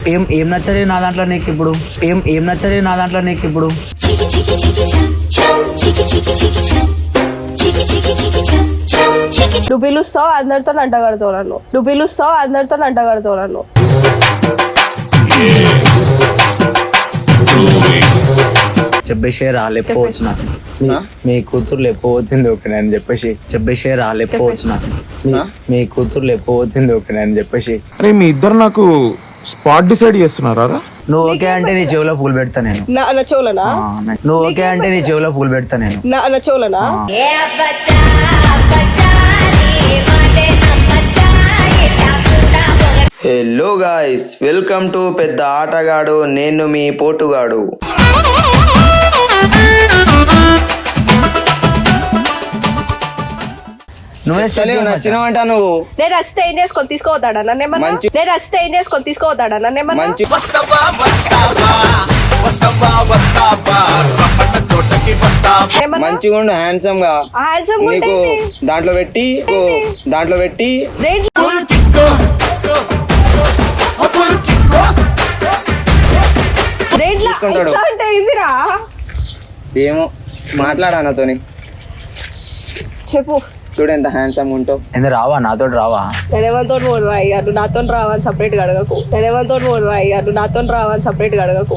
ఏం నచ్చలేదు నా దాంట్లో నీకు ఇప్పుడు? ఏం నచ్చలేదు నా దాంట్లో నీకు ఇప్పుడు? నువ్వు పిలుస్తావు అందరితో అంటగడతావు నన్ను. నువ్వు పిలుస్తావు అందరితో అంటగడతావు నన్ను. చెప్పేసి రాలేకపోతున్నా. మీ కూతురు లేకపోతుంది ఓకే అని చెప్పేసి చెప్పేసి రాలేకపోతున్నా. మీ కూతురు లేకపోతుంది ఓకే అని చెప్పేసి. అరే మీ ఇద్దరు నాకు స్పాట్ డిసైడ్ చేస్తున్నారా? నువ్వు ఓకే అంటే నీ చెవిలో పూలు పెడతా నేను. నా చెవులనా? నువ్వు ఓకే అంటే నీ చెవిలో పూలు పెడతా నేను. నా చెవులనా? హలో గాయ్స్, వెల్కమ్ టు పెద్ద ఆటగాడు. నేను మీ పోటుగాడు. నువ్వే నచ్చినవంట నువ్వు. నేను నచ్చితే ఏం చేసుకొని తీసుకోవద్దాడా నన్నేమన్నా? నేను నచ్చితే ఏం చేసుకొని తీసుకోవద్దాడా నన్నేమన్నా? మంచిగా ఉండు, హ్యాండ్సమ్ గా. నీకు దాంట్లో పెట్టి తీసుకుంటాడు. ఏమో మాట్లాడా నాతోని. చెప్పు. చూడు ఎంత హ్యాండ్సమ్ ఉంటావు. ఎందుకు రావా నాతో? రావా? నేనేమంతో అయ్యాడు నాతో రావని సపరేట్ అడగకు. నేనేమంతో అయ్యాడు నాతో రావని సపరేట్ అడగకు.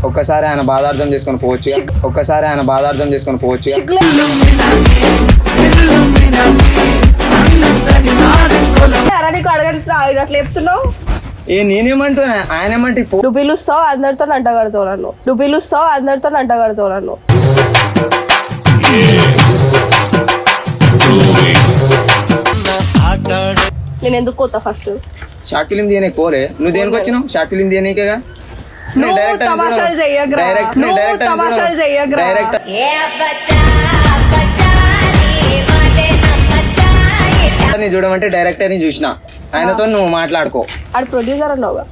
ఒక్కసారి ఆయన బాధార్థం చేసుకొని పోవచ్చు. నీకు అడగండి అట్లా చెప్తున్నావు. నేనేమంటున్నా, ఆయన ఏమంటే నువ్వు పిలుస్తావు అందరితో అంటగడతావు నన్ను. నువ్వు పిలుస్తావు అందరితో అంటగడతావు నన్ను. నేను ఎందుకు పోతా? ఫస్ట్ షార్ట్ ఫిలిం తీయనే పోలే. నువ్వు దేనికి వచ్చినావు? షార్ట్ ఫిలిం తీయనీకేగా. చూడమంటే డైరెక్టర్ ని చూసిన. ఆయనతో నువ్వు మాట్లాడుకో. ఆడు ప్రొడ్యూసర్ అన్నావుగా.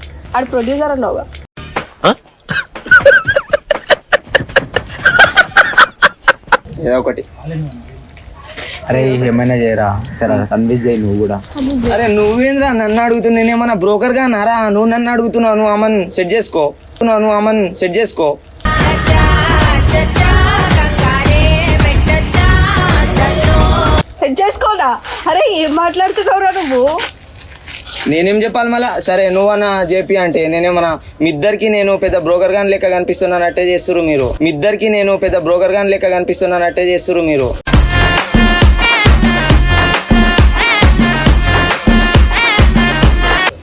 ఏదో ఒకటి. అరే ఏమైనా చేయరా, కన్విన్స్ చేయి నువ్వు కూడా. అరే నువ్వేంద్రా నన్ను అడుగుతున్నా? నేనేమన్నా బ్రోకర్ గా నారా? నువ్వు నన్ను అడుగుతున్నావు. నువ్వు అమ్మని సెట్ చేసుకో. సెట్ చేసుకోనా? అరే ఏం మాట్లాడుతున్నావురా నువ్వు? నేనేం చెప్పాలి మళ్ళా? సరే నువ్వన్నా జేపీ అంటే నేనేమన్నా మీ ఇద్దరికి నేను పెద్ద బ్రోకర్ గాని లెక్క కనిపిస్తున్నానట్టే చేస్తురు మీరు.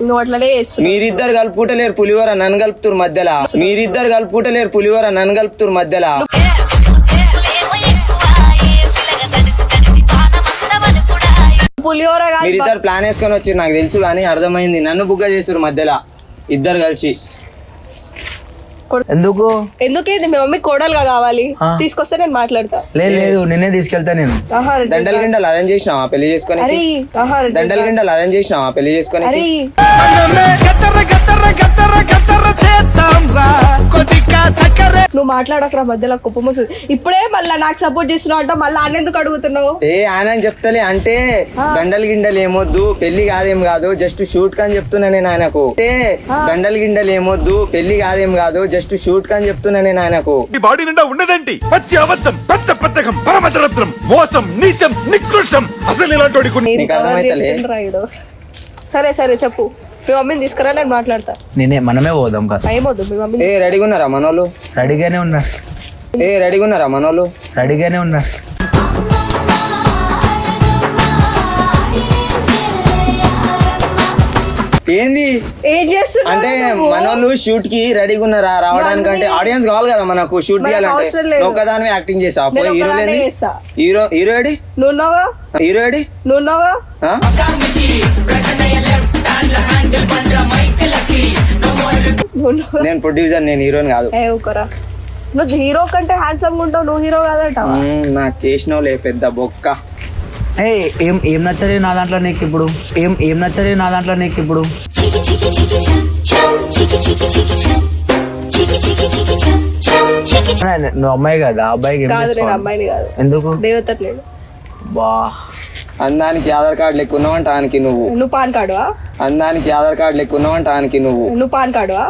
నువ్వు అట్లనే చేస్తున్నావు. మీరిద్దరు కలుపుకుంటలేరు పులిహోర, నన్ను కలుపుతురు మధ్యలో. పులిహోర మీరిద్దరు ప్లాన్ వేసుకొని వచ్చి నాకు తెలుసు కానీ అర్థమైంది. నన్ను బుగ్గ చేసారు మధ్యలో ఇద్దరు కలిసి. ఎందుకేంది? మీ మమ్మీ కోడలుగా కావాలి, తీసుకొస్తే నేను మాట్లాడతా. లేదు నిన్నే తీసుకెళ్తా నేను. దండలు గిండలు అరేంజ్ చేసినావా పెళ్లి చేసుకొని? నువ్వు మాట్లాడకరా మధ్యలో కుప్పం వస్తుంది. ఇప్పుడే మళ్ళీ నాకు సపోర్ట్ చేస్తున్నావు అంట, మళ్ళీ ఆయన ఎందుకు అడుగుతున్నావు? ఆయన చెప్తలే అంటే దండలు గిండలు ఏమొద్దు, పెళ్లి కాదేం కాదు, జస్ట్ షూట్ కని చెప్తున్నా నేను ఆయనకు. దండలు గిండలు ఏమొద్దు, పెళ్లి కాదేం కాదు, జస్ట్ షూట్ కని చెప్తున్నా నేను ఆయనకు. బాడీ నిండా ఉండదండి పచ్చి అబద్ధం, పెద్ద పెద్దకం, పరమదరిద్రం, మోసం, నీచం, నికృష్టం. అసలు ఇలాంటి సరే చెప్పు. మీ మమ్మీని తీసుకురా, నేను మాట్లాడతా. మనమే పోదాం కదా. ఏమొద్దు మీ మమ్మీ. రెడీగా ఉన్నారా మనోళ్ళు? రెడీగానే ఉన్నారు. ఏంది ఏం చేస్తున్నా అంటే మనోళ్ళు షూట్ కి రెడీగా ఉన్నారా రావడానికి? అంటే ఆడియన్స్ కావాలి కదా మనకు షూట్ చేయాలంటే. ఒక్కదాని యాక్టింగ్ చేసా. హీరో ఏడి? నువ్వున్నావా? నేను ప్రొడ్యూసర్, నేను హీరోని కాదు. నువ్వు హీరో కంటే హ్యాండ్సమ్ ఉంటావు, నువ్వు హీరో కాదంటావా? నాకు చేసినవులే పెద్ద బొక్క. ఏం నచ్చలేదు నా దాంట్లో నీకు ఇప్పుడు? నువ్వు అమ్మాయి కదా, అబ్బాయికి కాదు. నేను అమ్మాయిని కాదు. ఎందుకు? దేవత. నేను బా అందానికి ఆధార్ కార్డు లెక్క ఉన్నావంట ఆనికి నువ్వు. నువ్వు పాన్ కార్డువా? అందానికి ఆధార్ కార్డు లెక్క ఉన్నావంట ఆనికి నువ్వు. నువ్వు పాన్ కార్డువా?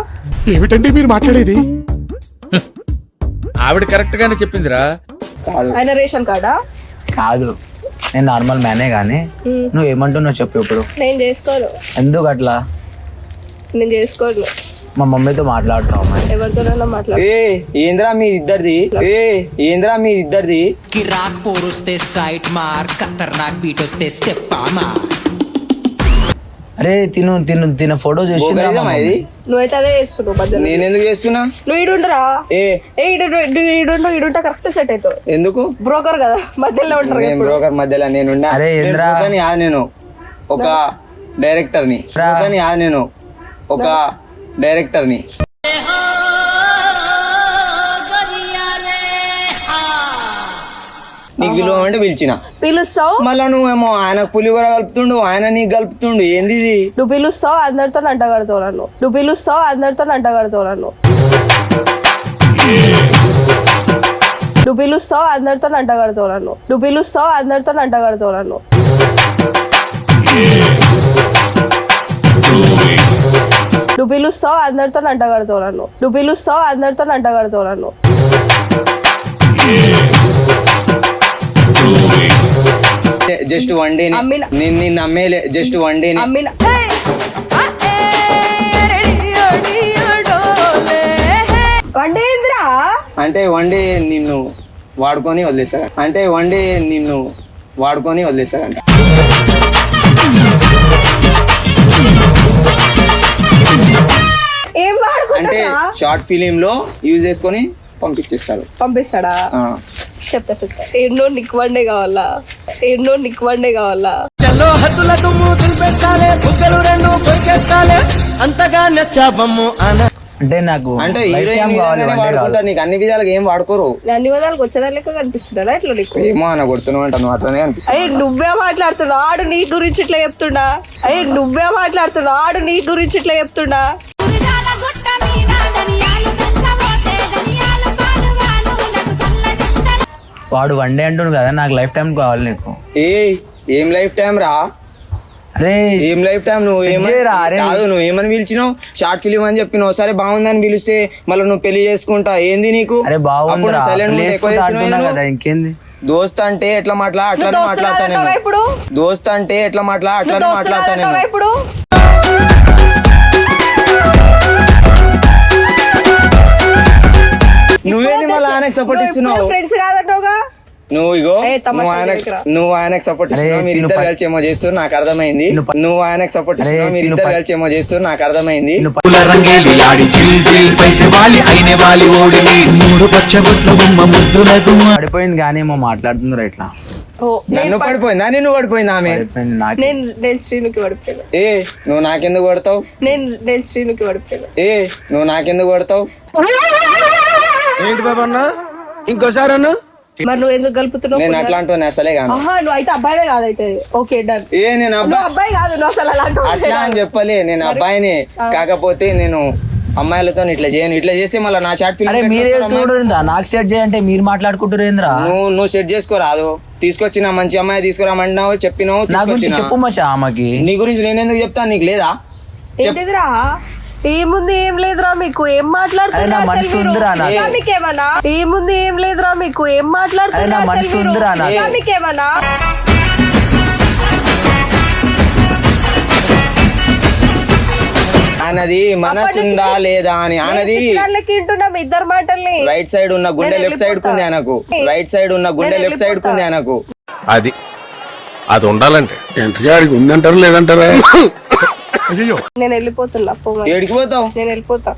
ఏమిటండి మీరు మాట్లాడేది? ఆవిడ కరెక్ట్ గానే చెప్పిందిరా. కాదు. ఆయన రేషన్ కార్డా? కాదు, నేను నార్మల్ మ్యానే గానీ నువ్వు ఏమంటున్నావు చెప్పు ఇప్పుడు. నేను చేసుకోను. ఎందుకు అట్లా? నేను చేసుకోను. మా మమ్మీతో మాట్లాడుతున్నావు మరి. ఎవరితోనైనా మాట్లాడు. ఏంద్రా మీ ఇద్దరిది? ఏంద్రా మీ ఇద్దరిది? కిరాక్ పోరుస్తే సైట్ మార్ ఖతర్నాక్ బీట్ వస్తే స్టెప్ మార్. అరే తిన ఫోటో చూసి పోగలిద్దామా ఇది? నువ్వైతే అదే చేస్తున్నావు మధ్యలో. నేను ఎందుకు చేస్తున్నా? నువ్వు ఈడుండరా? ఈడుంటా కరెక్ట్ సెట్ అవుతావు. ఎందుకు? బ్రోకర్ కదా, మధ్యలో ఉంటారు నేను బ్రోకర్ మధ్యలో నేనుండా. అరే ఏంద్రా? నేను ఒక డైరెక్టర్ని. నేను ఒక డైరెక్టర్ని. నీకు పిలువమంటే పిలిచిన. పిలుస్తావు మళ్ళా నువ్వేమో ఆయనకు పులిహోర కలుపుతుండు, ఆయన నీకు కలుపుతుండు. ఏంది ఇది? నువ్వు పిలుస్తావు అందరితో అంటగడతావు నన్ను. నువ్వు పిలుస్తావు అందరితో అంటగడతావు నన్ను. నువ్వు పిలుస్తావు అందరితో అంటగడతావు నన్ను. నువ్వు పిలుస్తావు అందరితో అంటగడతావు నన్ను. నువ్వు పిలుస్తావు అందరితో అంటగడతావు నన్ను. నువ్వు పిలుస్తావు అందరితో అంటగడతావు నన్ను. జస్ట్ వన్ డే అమ్మిన. నిన్ను నమ్మేలే. జస్ట్ వన్ డే అమ్మిన వండేంద్రా అంటే వన్ డే నిన్ను వాడుకొని వదిలేసాడు. అంటే వన్ డే నిన్ను వాడుకొని వదిలేసాడంట. ఏం అంటే వాడుకుంటా? షార్ట్ ఫిలిం లో యూజ్ చేసుకొని పంపించేస్తాడు. పంపిస్తాడా? ఆ. చెప్తా. ఎన్నో నీకు వన్డే కావాలా? ఎన్నో నీకు వన్డే కావాలా? చలో హద్దుల దుమ్ము దులిపేస్తాలే, బుగ్గలు రెండు కొరికేస్తాలే, అంతగా నచ్చాబమ్ము అన. అంటే నాకు అంటే లైఫ్ హీరోయిన్ టైం కావాలి, విధంగానే వన్ డే వాడుకుంటారు. కావాలి. నీకు అన్ని విధాలుగా ఏం వాడుకోరు. అన్ని విధాలకు వచ్చేదా లెక్క కనిపిస్తున్నాడా ఇట్లా నీకు? ఏమో అన్న కొడుతున్నావు అంట, నువ్వు అట్లనే అనిపిస్తుంది. అయ్యి నువ్వే మాట్లాడుతున్నావు, ఆడు నీ గురించి ఇట్లా చెప్తుండా? అయ్యి నువ్వే మాట్లాడుతున్నావు, ఆడు నీ గురించి ఇట్లా చెప్తుండా? వాడు వన్ డే అంటున్నాడు కదా, నాకు లైఫ్ టైం కావాలి నీకు. ఏం లైఫ్ టైం రా? అరే ఏం లైఫ్ టైం? నువ్వు సెట్ ఏమని చేయరా, అరే. కాదు, నువ్వు ఏమని పిలిచినావు? షార్ట్ ఫిలిం అని చెప్పినావు. సరే బాగుందని పిలిస్తే మళ్ళీ నువ్వు పెళ్లి చేసుకుంటా ఏంది నీకు? అరే బాగుందిరా, సైలెంట్ ప్లేస్ ఎక్కువ కూడా చేసినావు అంటున్నా నువ్వు. కదా, ఇంకేంది? దోస్త్ అంటే ఎట్లా అట్లానే నువ్వు మాట్లాడతా దోస్తులాగా నేను. ఇప్పుడు? దోస్త్ అంటే ఎట్లా నువ్వు అట్లానే మాట్లాడతా దోస్తులాగా నేను. ఇప్పుడు? నువ్వేంది మళ్ళీ ఆయనకు సపోర్ట్ ఇస్తున్నావు? ఫ్రెండ్స్ కాదంటావుగా? నువ్వు ఇగో ఏ, తమాషా నువ్వు చేయకురా. ఆయనకు సపోర్ట్ అరే, ఇస్తున్నావు. మీరు ఇద్దరు తిను కలిసి ఏమో చేస్తారు, నాకు అర్థమైంది. తిను నువ్వు ఆయనకు సపోర్ట్ అరే, ఇస్తున్నావు. మీరు తిను ఇద్దరు కలిసి ఏమో చేస్తారు, నాకు అర్థమైంది. రంగేలి ఆడి చిల్ చిల్ పైసే వాలి అయినే వాలి ఓడిని మూడు పచ్చబొట్ల బొమ్మ ముద్దులకు పడిపోయింది కానీ ఏమో మాట్లాడుతుందిరా ఇట్లా. ఓ, నన్ను పడిపోయిందా? నిన్ను పడిపోయిందా ఆమె? పడిపోయింది నాకు. నేను శ్రీనుకి పడిపోయాను. నువ్వు నాకెందుకు కొడతావు? నేను శ్రీనుకి పడిపోయాను. నువ్వు నాకెందుకు కొడతావు? ఏంటి బాబా అన్న? ఇంకోసారి అన్న? మరి నువ్వు ఎందుకు కలుపుతున్నావు? నేను అట్లాంటి అసలే కాను. ఆహా, నువ్వు అయితే అబ్బాయివే కాదైతే. Okay done. నేను నువ్వు అబ్బాయి కాదు, నువ్వు అసలు అలాంటి అట్లా అని చెప్పలే. నేను అబ్బాయిని, కాకపోతే నేను అమ్మాయిలతో ఇట్లా చేయను. ఇట్లా చేస్తే మళ్ళీ నా షార్ట్ ఫిల్మ్ అరే మీరే చూడరా, నాకు సెట్ చేయంటే మీరు మాట్లాడుకుంటారు ఏంద్రా? నువ్వు సెట్ చేసుకోరాదు. తీసుకొచ్చిన మంచి అమ్మాయి తీసుకురామంటున్నావు, చెప్పినావు, నా గురించి తీసుకొచ్చినా. చెప్పు మచ్చా ఆమెకి. నీ గురించి నేను ఎందుకు చెప్తాను? నీకు లేదా? ఏంటిదిరా? ఏముంది ఏం లేదురా మీకు, ఏం అరే, నా మాట్లాడుతున్నారు మనసు ఉందిరా నాకు. మీకేమన్నా? ఏముంది ఏం లేదురా మీకు, ఏం అరే, నా మాట్లాడుతున్నారు మనసు ఉందిరా నాకు. మీకేమన్నా? ఆయనది మనసు ఉందా లేదా అని. ఆయనది వింటున్నాం ఇద్దరు మాటల్ని. రైట్ సైడ్ ఉన్న గుండె నేను లెఫ్ట్ సైడ్ కుంది ఆయనకు. రైట్ సైడ్ ఉన్న గుండె నేను లెఫ్ట్ సైడ్ కుంది ఆయనకు. అది ఉండాలంటే ఎంతగా ఉందంటారు లేదంటారా? నేను వెళ్ళిపోతున్నా. ఏడికి పోతావు? నేను వెళ్ళిపోతా.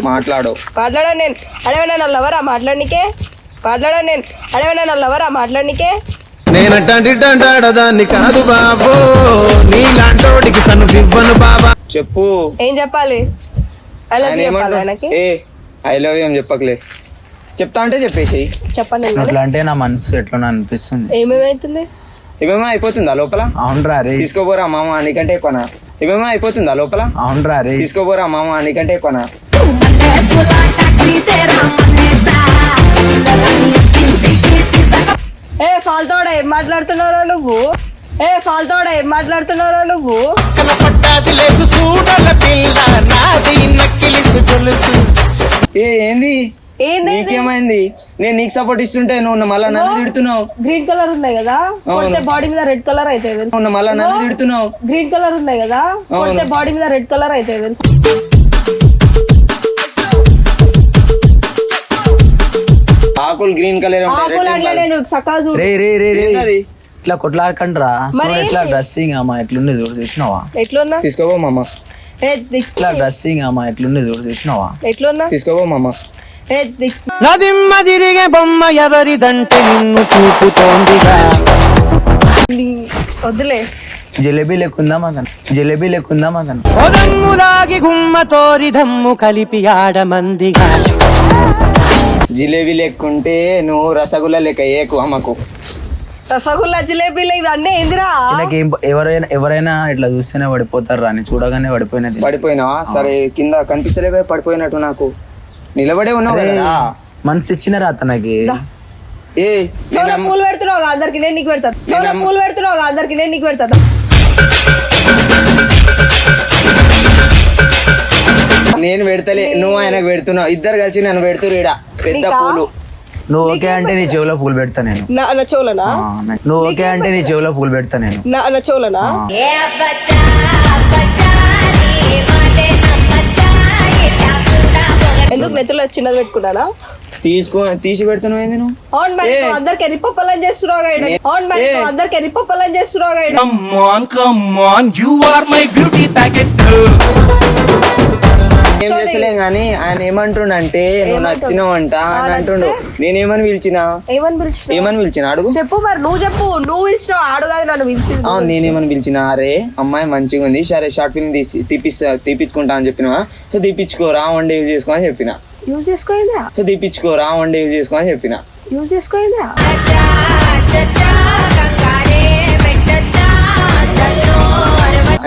మాట్లాడు. మాట్లాడా నేను అడవనా నా లవరా మాట్లాడనికే? మాట్లాడా నేను అడవనా నా లవరా మాట్లాడనికే? నేనంటాడాన్ని కాదు బాబో, నీలాంటోడికి సన్ను ఇవ్వను బాబా. చెప్పు. ఏం చెప్పాలి? I love ఆయన you చెప్పాలి ఏమంటాడు? ఆయనకి. ఐ లవ్ యూ ఏం చెప్పకలే. చెప్తా అంటే చెప్పేసి. చెప్పండి. అట్లా అంటే నా మనసు ఎట్లా అనిపిస్తుంది. ఏమేమైతుంది? ఏమేమో అయిపోతుందా లోపల? అవునరా రే, తీసుకోపోరా మామ నీకంటే ఎక్కువనా? ఏమేమో అయిపోతుందా లోపల? అవునరా రే. తీసుకోపోరా మామ నీకంటే ఎక్కువనా? ఏ ఫాల్తోడా ఏం మాట్లాడుతున్నారో నువ్వు కనపడ్డాది లేదు చూడల పిల్ల నాది నక్కిలిసు గొలుసు. ఏంది ఏంది నీకేమైంది? నేను నీకు సపోర్ట్ ఇస్తుంటే నువ్వు మళ్ళా నన్ను తిడుతున్నావు. గ్రీన్ కలర్ ఉన్నాయి కదా కొడితే బాడీ మీద రెడ్ కలర్ అయితే నువ్వు మళ్ళా నన్ను తిడుతున్నావు. గ్రీన్ కలర్ ఉన్నాయి కదా కొడితే బాడీ మీద రెడ్ కలర్ అయితే ఆకులు గ్రీన్ కలర్ ఆకులు అంటే నేను సకాలు చూడు రే రే రే రే ఇట్లా కొట్లాడకండ్రా. ఇట్లా డ్రెస్సింగ్ అమ్మా ఎట్లుంది చూడు చూసినావా? ఎట్లున్నా తీసుకోబో మామ. ఇట్లా డ్రెస్సింగ్ అమ్మా ఎట్లుంది చూడు చూసినావా? ఎట్లున్నా తీసుకోబో మామ. నదిమ్మ తిరిగే బొమ్మ ఎవరిదంటే నిన్ను చూపుతోందిగా. వద్దులే జిలేబీ లెక్కుందాం అతను ఒదమ్ములాగి గుమ్మ తోరి దమ్ము కలిపి ఆడమందిగా. జిలేబీ లెక్కుంటే నువ్వు రసగుల్లా లెక్క ఏకు అమ్మకు. రసగుల్లా జిలేబీలు ఇవన్నీ ఏందిరా నాకు ఎవరైనా ఇట్లా చూస్తేనే పడిపోతారు రాని చూడగానే పడిపోయినది. పడిపోయినావా? సరే కింద కనిపిస్తలేవే పడిపోయినట్టు. నాకు నిలబడే ఉన్నావు కదా. మనసు ఇచ్చినారా అతనికి? ఏ చోల పూలు పెడుతున్నావు అందరికి నేను నీకు పెడతా. చోల పూలు పెడుతున్నావు అందరికి నేను నీకు పెడతా. నేను పెడతలే, నువ్వు ఆయనకు పెడుతున్నావు. ఇద్దరు కలిసి నన్ను పెడుతురు ఈడ పెద్ద పూలు. నువ్వు ఓకే అంటే నీ చెవులో పూలు పెడతా నేను. నా చెవులనా? నువ్వు ఓకే అంటే నీ చెవులో పూలు పెడతా నేను. నా చెవులనా? ఎందుకు నెత్తులో చిన్నది పెట్టుకున్నానా? తీసి పెడుతున్నావు ఏంది నువ్వు? అవును మరి అందరికి ఎరిపప్పలని చేస్తున్నావు గాయన. అవును మరి అందరికి ఎరిపప్పలని చేస్తున్నావు గాయన. Come on, you are my beauty packet girl. ఏం చేస్తలేం గానీ ఆయన ఏమంటుండంటే నువ్వు నచ్చినావంట అని అంటుండు. నేనేమని పిలిచినా? ఏమని పిలిచిన అడుగు. చెప్పు మరి నువ్వు చెప్పు. నువ్వు పిలిచినావు ఆడు కాదు నన్ను పిలిచింది. అవును నేనేమని పిలిచినా? అరే అమ్మాయి మంచిగా ఉంది, సరే షార్ట్ ఫిల్మ్ తీపిచ్చుకుంటా అని చెప్పినా. సో తీపిచ్చుకోరా వన్ డే యూజ్ చేసుకో అని చెప్పిన. యూజ్ చేసుకోయిందా? సో తీపిచ్చుకోరా వన్ డే యూజ్ చేసుకో అని చెప్పిన. యూజ్ చేసుకోయిందా?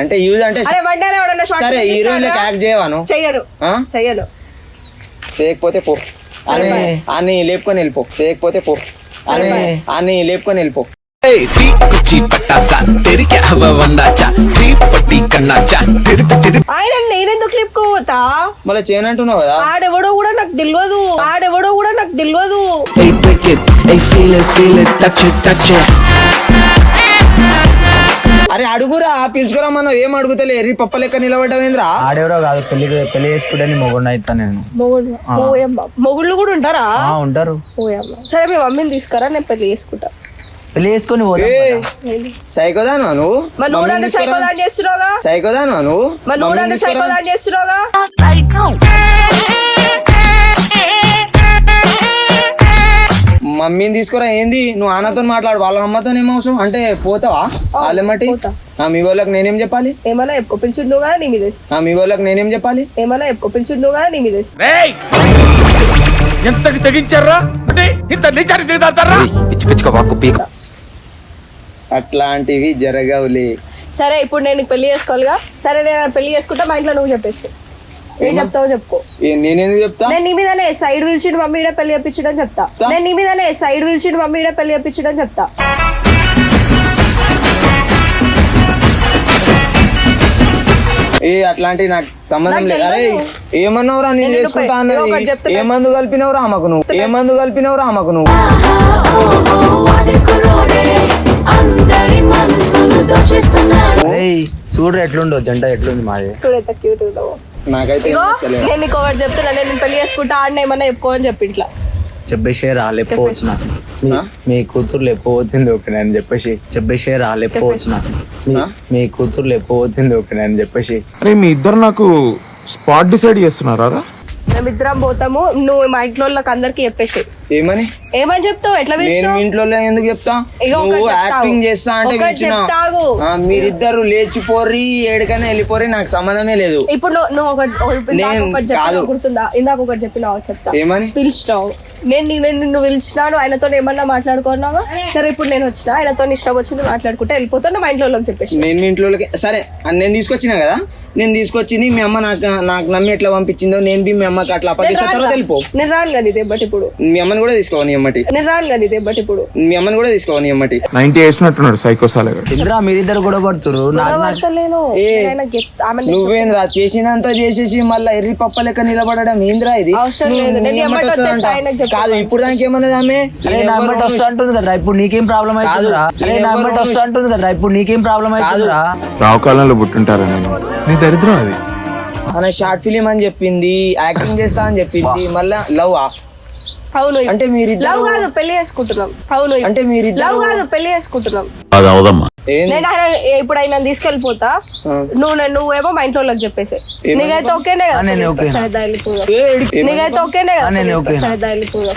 అంటే యూజ్ అంటే సరే హీరోయిన్ లెక్క యాక్ట్ చేయవాను? చెయ్యను. చేయకపోతే పో అని లేపుకొని వెళ్ళిపో. చేయకపోతే పో అని లేపుకొని వెళ్ళిపో. ఆయన నేనెందుకు లేపుకోవతా? మళ్ళీ చేయనంటున్నావు కదా. ఆడెవడో కూడా నాకు తెలియదు. Hey, break it, hey, feel it, touch it. అరే అడుగురా, పిలుచుకురా. మనం ఏం అడుగుతలే ఎర్రి పప్ప లెక్క నిలబడ్డావేంద్రా? ఆడెవరో కాదు, పెళ్లి చేసుకుంటే మొగుడు అవుతా నేను. మొగుళ్ళు కూడా ఉంటారా? ఉంటారు. సరే మీ మమ్మీని తీసుకురా, నేను పెళ్లి చేసుకుంటా. పెళ్లి చేసుకుని సైకోదాను నువ్వు. సైకోదాన్ చేస్తున్నావుగా. సైకోదాను నువ్వు. సైకోదాన్ చేస్తున్నావుగా. మమ్మీని తీసుకురా ఏంది? నువ్వు ఆనతో మాట్లాడు, వాళ్ళ అమ్మతో ఏం అవసరం? అంటే పోతావా వాళ్ళేమటి? మీ వాళ్ళకి నేనేం చెప్పాలి? ఏమన్నా పిలిచిందుగా నీ మీద. మీ వాళ్ళకి నేనేం చెప్పాలి? ఏమన్నా పిలిచిందుగా నీ మీద. ఎంతకి తెగించారా అంటే ఇంత నిజాన్ని దిగుతారా? అట్లాంటివి జరగవులే. సరే ఇప్పుడు నేను పెళ్లి చేసుకోవాలిగా. సరే నేను పెళ్లి చేసుకుంటా, మా ఇంట్లో నువ్వు చెప్పేసి ఏం చెప్తావు చెప్పుకో. నేనేందుకు చెప్తా? నేను నీ మీదనే సైడ్ పిలిచిండు మమ్మీ పెళ్లి చెప్పించడం చెప్తా. నేను నీ మీదనే సైడ్ పిలిచిండు మమ్మీ పెళ్లి చెప్పించడం చెప్తా. అట్లాంటి నాకు సంబంధం లేదు. అరే ఏమన్నావురా నేను చేసుకుంటా అన్నది? ఏ మందు కలిపినవురా ఆమెకు నువ్వు? చూడు ఎట్లుండో జంట ఎట్లుంది మాది. నాకైతే నేను నీకు ఒకటి చెప్తున్నా, నేను పెళ్లి చేసుకుంటా ఆడిన ఏమన్నా చెప్పుకోని చెప్పి ఇట్లా చెప్పేసి రాలేకపోతున్నా. మీ కూతురు లేకపోతుంది ఓకే అని చెప్పేసి రాలేకపోతున్నా. మీ కూతురు లేకపోతుంది ఓకే అని చెప్పేసి. అరే మీ ఇద్దరు నాకు స్పాట్ డిసైడ్ చేస్తున్నారా? మేమిద్దరం పోతాము, నువ్వు మా ఇంట్లో అందరికి చెప్పేసి. ఏమని చెప్తావు? ఎట్లా నేను ఇంట్లో ఎందుకు చెప్తా? నువ్వు యాక్టింగ్ చేస్తా అంటే మీరిద్దరు లేచిపోర్రి ఏడికైనా వెళ్ళిపోరి, నాకు సంబంధమే లేదు. ఇప్పుడు నువ్వు గుర్తుందా ఇందాక ఒకటి చెప్పినావు? చెప్తా. ఏమని పిలిచినావు? నేను నిన్ను పిలిచినాను, ఆయనతో ఏమన్నా మాట్లాడుకున్నావా? సరే ఇప్పుడు నేను వచ్చినా, ఆయనతో ఇష్టం వచ్చింది మాట్లాడుకుంటే వెళ్ళిపోతాను, మా ఇంట్లో చెప్పేసి. నేను మీ ఇంట్లో సరే నేను తీసుకొచ్చినా కదా, నేను తీసుకొచ్చింది మీ అమ్మ నాకు నమ్మి ఎట్లా పంపించిందో నేను బి మీ అమ్మకి అట్లా అప్పగిస్తా తర్వాత వెళ్ళిపో. నేను రాను కానీ దెబ్బటి ఇప్పుడు మీ అమ్మని కూడా తీసుకోవాలి నీ అమ్మటి. నేను రాను కానీ దెబ్బటి ఇప్పుడు మీ అమ్మని కూడా తీసుకోవాలి నీ అమ్మటి. 90 వేసినట్టున్నాడు సైకోసాలగా. ఇంద్రా మీరిద్దరు కూడా పడుతురు. పడతలేను. ఏ, ఏదైనా ఆమె నువ్వేంద్రా చేసినంత చేసేసి మళ్ళీ ఎర్రి పప్ప లెక్క నిలబడడం ఏంద్రా ఇది? అవసరం లేదు. నీ నేను అమ్మటి ఎమ్మటి వస్తుందంట. వచ్చేసి ఆయనకి చెప్పు. కాదు ఇప్పుడు దానికి ఏమన్నది ఆమె? అరే నా అమ్మటి వస్తా అంటుంది కదరా, ఇప్పుడు నీకేం ప్రాబ్లం అవుతుందిరా? అరే నా అమ్మటి వస్తా అంటుంది కదరా, ఇప్పుడు నీకేం ప్రాబ్లం అవుతుందిరా? రావుకాలంలో పుట్టుంటారా నేను? నీ దరిద్రం అది. మన షార్ట్ ఫిలిం అని చెప్పింది, యాక్టింగ్ చేస్తా అని చెప్పింది, మళ్ళా లవ్. అవును అంటే మీరిద్దరు లవ్ కాదు పెళ్లి చేసుకుంటున్నాం. అవును అంటే మీరిద్దరు లవ్ కాదు పెళ్లి చేసుకుంటున్నాం. అది అవదమ్మా. నేను ఆయన ఇప్పుడు ఆయన తీసుకెళ్ళిపోతా, నువ్వేమో మా ఇంట్లో వాళ్ళకి చెప్పేసి. నీకైతే ఓకేనే కదా? నేను ఓకే. సరే దా వెళ్ళిపోదాం. నీకైతే ఓకేనే కదా? నేను ఓకే. సరే దా వెళ్ళిపోదాం.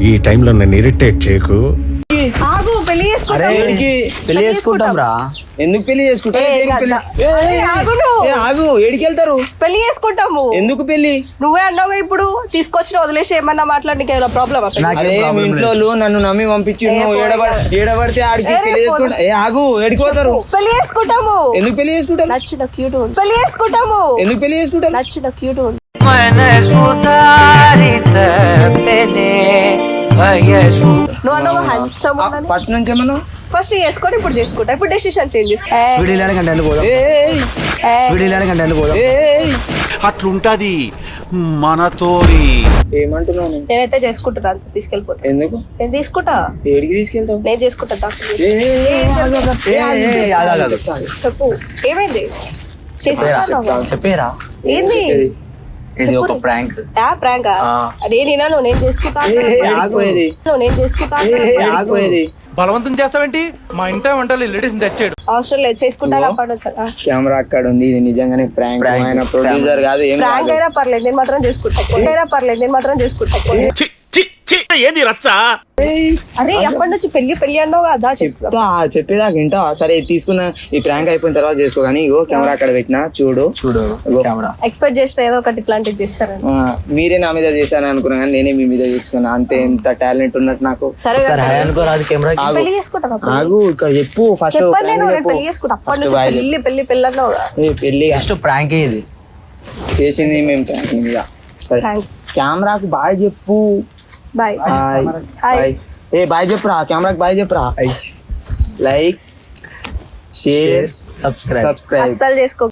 ఈ టైంలో నన్ను ఇరిటేట్ చేయకు. ఆగు పెళ్లి అరే చేసుకుంటాం. పెళ్లి చేసుకుంటాం రా. ఎందుకు పెళ్లి చేసుకుంటారు? ఏ, దేనికి పెళ్లి? గద్ద. ఏ, ఏ, ఆగు నువ్వు. ఏ, ఆగు ఏడికి వెళ్తారు? పెళ్లి చేసుకుంటాము. ఎందుకు పెళ్లి? నువ్వే అన్నావుగా ఇప్పుడు తీసుకొచ్చిన వదిలేసి ఏమన్నా మాట్లాడడానికి ఏమైనా ప్రాబ్లమ్? నాకేం అరే మీ problem ఇంట్లో లేదు. వాళ్ళు నన్ను నమ్మి పంపించి ఏ, నువ్వు పోయిగా. ఏడబడితే ఆడికి ఏ, పెళ్లి చేసుకుంటా. ఏ ఆగు ఏడిపోతారు? పెళ్లి చేసుకుంటాము. ఎందుకు పెళ్లి చేసుకుంటారు? నచ్చిన క్యూట్ పెళ్లి చేసుకుంటాము. ఎందుకు పెళ్లి చేసుకుంటారు? నచ్చిన క్యూట్ నువ్వు అన్నావు హ్యాండ్సమ్ ఉందని. ఫస్ట్ నుంచి ఏమన్నా? ఫస్ట్ చేసుకొని ఇప్పుడు చేసుకుంటా. ఇప్పుడు డెసిషన్ చేంజ్ చేసుకో. వీడి ఇలాంటి గంట వెళ్ళిపోదాం. వీడి ఇలాంటి గంట వెళ్ళిపోదాం. అట్లుంటది మనతోని. ఏమంటున్నావు నేను? నేనైతే చేసుకుంటున్నా, అంత తీసుకెళ్ళిపోతా. ఎందుకు? నేను తీసుకుంటా. ఏడికి తీసుకెళ్తావు? నేను చేసుకుంటా. డాక్టర్ ఏ, ఏ, ఏ, ఆగు, ఆగు. ఏ, ఆగు, ఏ, ఆగు, ఆగు. చెప్పు ఏమైంది? చేసుకుంటాను. చెప్పేరా, ఏంది ఇది ఒక ప్రాంక్. ప్రాంక్? అదే నేను చేసుకుంటా. ఆగిపోయేది. నేను చేసుకుంటా. ఆగిపోయేది. బలవంతం చేస్తావేంటి? మా ఇంట వంటలు లేడీస్ తెచ్చాడు. అవసరం లేదు, చేసుకుంటా. కెమెరా అక్కడ ఉంది. ఇది నిజంగానే ప్రాంక్. ఆయన ప్రొడ్యూసర్ కాదు, ఏం ప్రాంక్ కాదు. అయినా పర్లేదు, నేను మాత్రం చేసుకుంటా. ఏంది రచ్చా? అరే అప్పటి నుంచి పెళ్లి అన్నావు కదా, చేసుకుంటా. చెప్తా, చెప్పేదాకా వింటావా? సరే తీసుకున్న ఈ ప్రాంక్ అయిపోయిన తర్వాత చేసుకో. కానీ ఇగో కెమెరా అక్కడ పెట్టినా చూడు. ఇగో. కెమెరా ఎక్స్పెక్ట్ చేసిన ఏదో ఒకటి ఇట్లాంటివి చేస్తారని. మీరే నా మీద చేశాను అనుకున్నా, కానీ నేనే మీ మీద చేసుకున్నా. అంతే, ఎంత టాలెంట్ ఉన్నట్టు నాకు. సరే సరే అనుకోరాదు కెమెరా. ఆగు. పెళ్లి చేసుకుంటా. ఆగు, ఇక్కడ చెప్పు ఫస్ట్. చెప్పండి, నేను పెళ్లి చేసుకుంటా. అప్పటి నుంచి పెళ్లి అన్నావు కదా. పెళ్లి జస్ట్ ప్రాంక్ ఇది. చేసింది మేము ప్రాంక్ మీద. సరే Prank. కెమెరాకు బాయ్ చెప్పు. బాయ్. హాయ్. హాయ్. ఏ బాయ్ చెప్పురా, కెమెరాకి బాయ్ చెప్పురా. Like, share, subscribe. సబ్స్క్రైబ్. అస్సలు చేసుకో.